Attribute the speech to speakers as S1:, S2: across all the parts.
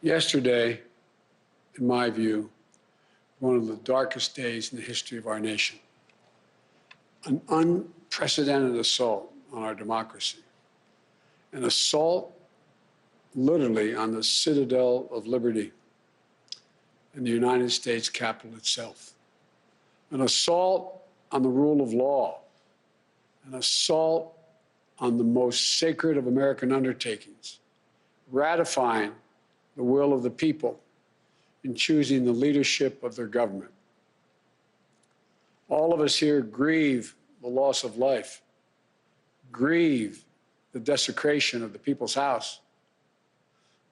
S1: Yesterday, in my view, one of the darkest days in the history of our nation. An unprecedented assault on our democracy. An assault literally on the citadel of liberty in the United States Capitol itself. An assault on the rule of law. An assault on the most sacred of American undertakings, ratifying the will of the people in choosing the leadership of their government. All of us here grieve the loss of life, grieve the desecration of the people's house.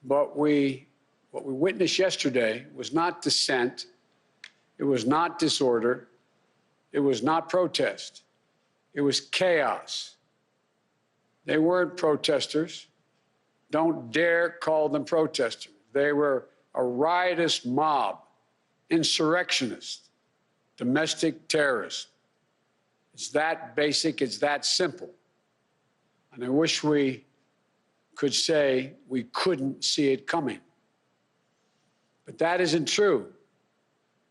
S1: But what we witnessed yesterday was not dissent, it was not disorder, it was not protest, it was chaos. They weren't protesters. Don't dare call them protesters. They were a riotous mob, insurrectionists, domestic terrorists. It's that basic, it's that simple. And I wish we could say we couldn't see it coming. But that isn't true.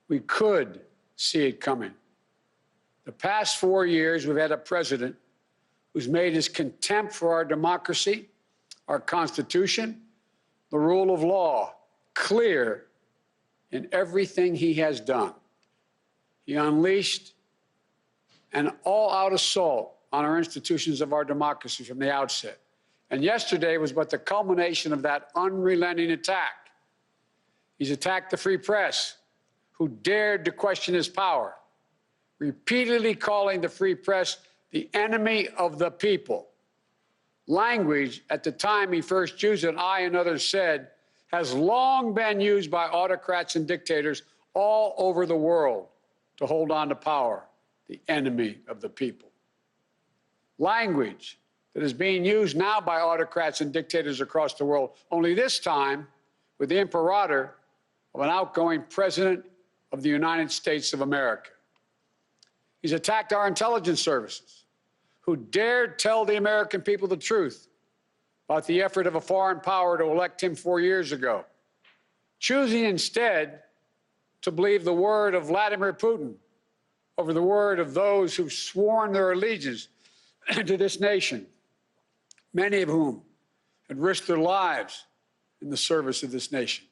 S1: We could see it coming. The past 4 years, we've had a president who's made his contempt for our democracy, our Constitution, the rule of law, clear in everything he has done. He unleashed an all-out assault on our institutions of our democracy from the outset. And yesterday was but the culmination of that unrelenting attack. He's attacked the free press, who dared to question his power, repeatedly calling the free press the enemy of the people. Language, at the time he first used it, I and others said, has long been used by autocrats and dictators all over the world to hold on to power, the enemy of the people. Language that is being used now by autocrats and dictators across the world, only this time with the imperator of an outgoing president of the United States of America. He's attacked our intelligence services, who dared tell the American people the truth about the effort of a foreign power to elect him 4 years ago, choosing instead to believe the word of Vladimir Putin over the word of those who've sworn their allegiance to this nation, many of whom had risked their lives in the service of this nation.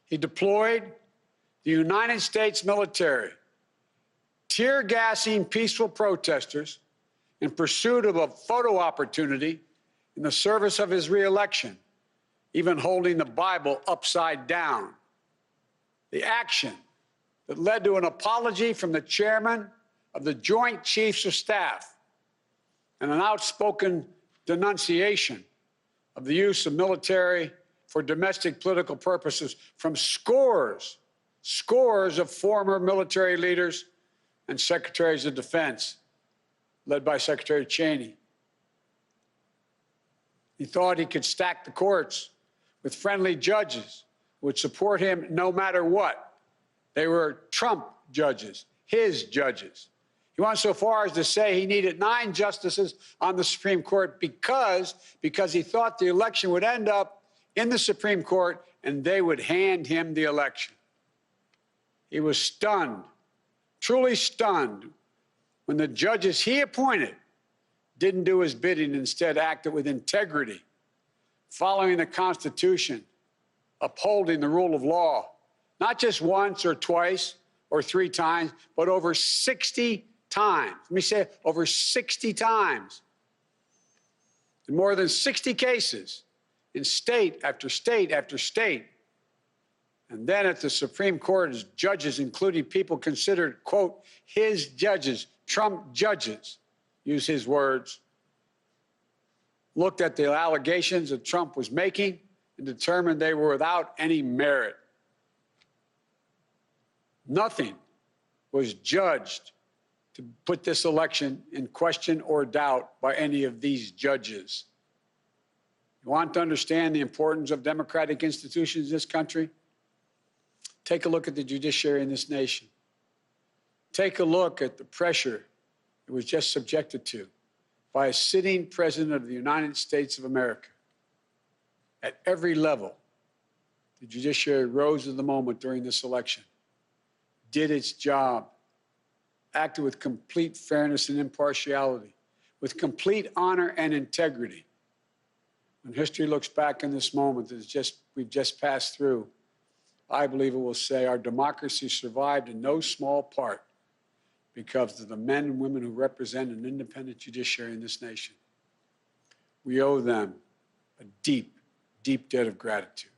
S1: He deployed the United States military, tear-gassing peaceful protesters in pursuit of a photo opportunity in the service of his re-election, even holding the Bible upside down. The action that led to an apology from the chairman of the Joint Chiefs of Staff and an outspoken denunciation of the use of military for domestic political purposes from scores of former military leaders and secretaries of defense, led by Secretary Cheney. He thought he could stack the courts with friendly judges who would support him no matter what. They were Trump judges, his judges. He went so far as to say he needed 9 justices on the Supreme Court because he thought the election would end up in the Supreme Court and they would hand him the election. He was stunned, truly stunned, when the judges he appointed didn't do his bidding, instead acted with integrity, following the Constitution, upholding the rule of law, not just once or twice or 3 times, but over 60 times. Let me say it, over 60 times. In more than 60 cases, in state after state after state. And then at the Supreme Court, as judges, including people considered, quote, his judges, Trump judges, use his words, looked at the allegations that Trump was making and determined they were without any merit. Nothing was judged to put this election in question or doubt by any of these judges. You want to understand the importance of democratic institutions in this country? Take a look at the judiciary in this nation. Take a look at the pressure it was just subjected to by a sitting president of the United States of America. at every level. The judiciary rose to the moment during this election, did its job, acted with complete fairness and impartiality, with complete honor and integrity. When history looks back in this moment that we've just passed through, I believe it will say our democracy survived in no small part because of the men and women who represent an independent judiciary in this nation. We owe them a deep, deep debt of gratitude.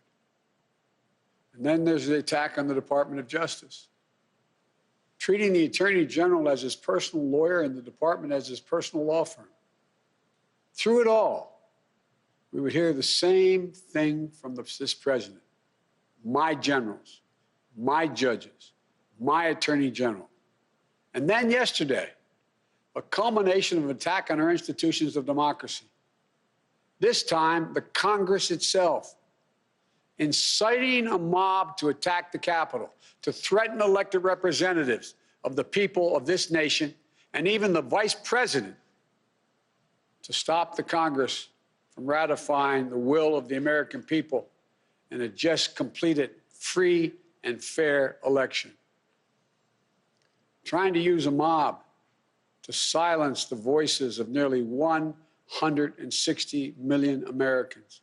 S1: And then there's the attack on the Department of Justice, treating the Attorney General as his personal lawyer and the department as his personal law firm. Through it all, we would hear the same thing from this president. My generals, my judges, my Attorney General. And then yesterday, a culmination of an attack on our institutions of democracy. This time, the Congress itself, inciting a mob to attack the Capitol, to threaten elected representatives of the people of this nation, and even the vice president, to stop the Congress from ratifying the will of the American people in a just completed free and fair election. Trying to use a mob to silence the voices of nearly 160 million Americans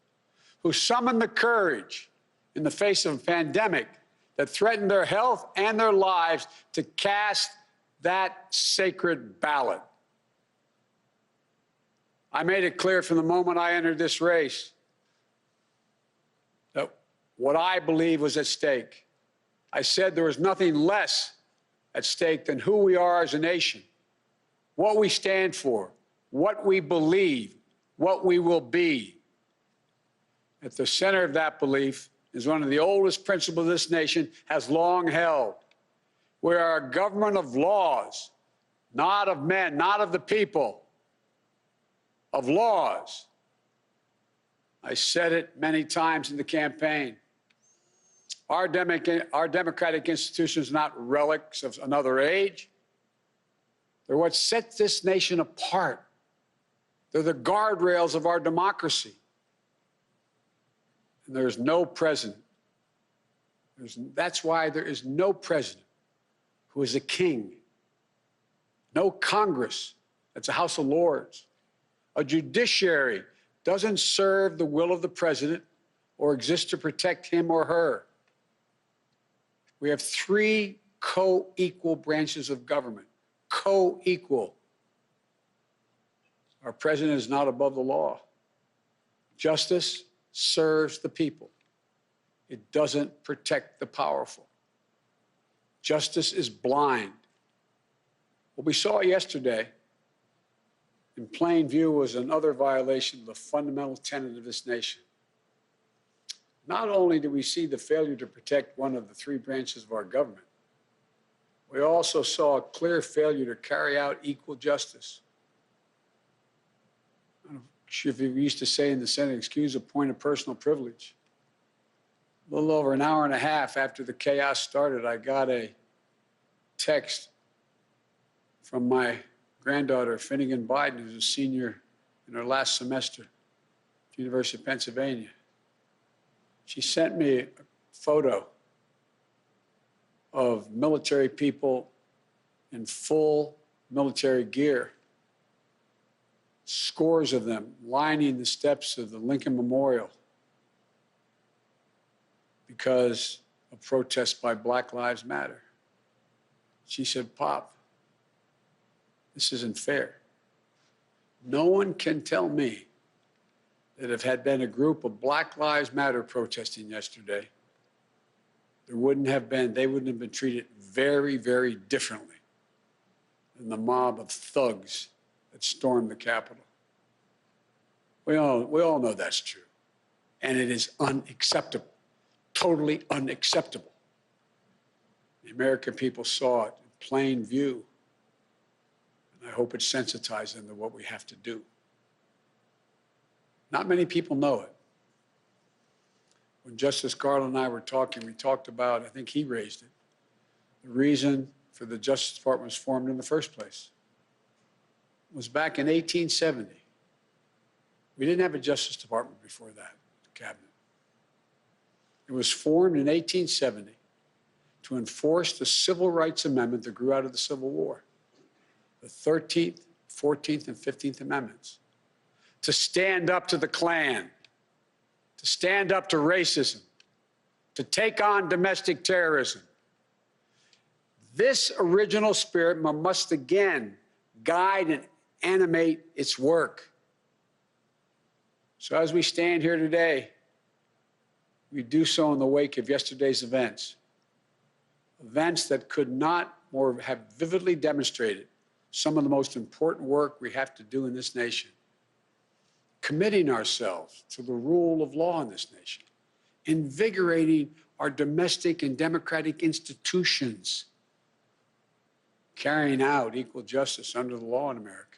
S1: who summoned the courage in the face of a pandemic that threatened their health and their lives to cast that sacred ballot. I made it clear from the moment I entered this race that what I believe was at stake. I said there was nothing less at stake than who we are as a nation, what we stand for, what we believe, what we will be. At the center of that belief is one of the oldest principles this nation has long held. We are a government of laws, not of men, not of the people, of laws. I said it many times in the campaign. Our democratic institutions are not relics of another age. They're what sets this nation apart. They're the guardrails of our democracy. And there's no president. That's why there is no president who is a king. No Congress that's a House of Lords. A judiciary doesn't serve the will of the president or exist to protect him or her. We have three co-equal branches of government. Co-equal. Our president is not above the law. Justice serves the people. It doesn't protect the powerful. Justice is blind. What we saw yesterday in plain view was another violation of the fundamental tenet of this nation. Not only do we see the failure to protect one of the three branches of our government, we also saw a clear failure to carry out equal justice. I'm not sure if you used to say in the Senate, excuse a point of personal privilege. A little over an hour and a half after the chaos started, I got a text from my granddaughter, Finnegan Biden, who's a senior in her last semester at the University of Pennsylvania. She sent me a photo of military people in full military gear, scores of them lining the steps of the Lincoln Memorial because of protests by Black Lives Matter. She said, "Pop, this isn't fair. No one can tell me that if had been a group of Black Lives Matter protesting yesterday, they wouldn't have been treated very, very differently than the mob of thugs that stormed the Capitol." We all know that's true. And it is unacceptable, totally unacceptable. The American people saw it in plain view. And I hope it sensitized them to what we have to do. Not many people know it. When Justice Garland and I were talking, we talked about, I think he raised it, the reason for the Justice Department was formed in the first place. It was back in 1870. We didn't have a Justice Department before that, the cabinet. It was formed in 1870 to enforce the Civil Rights Amendment that grew out of the Civil War, the 13th, 14th, and 15th Amendments, to stand up to the Klan, to stand up to racism, to take on domestic terrorism. This original spirit must again guide and animate its work. So as we stand here today, we do so in the wake of yesterday's events that could not more have vividly demonstrated some of the most important work we have to do in this nation, committing ourselves to the rule of law in this nation, invigorating our domestic and democratic institutions, carrying out equal justice under the law in America.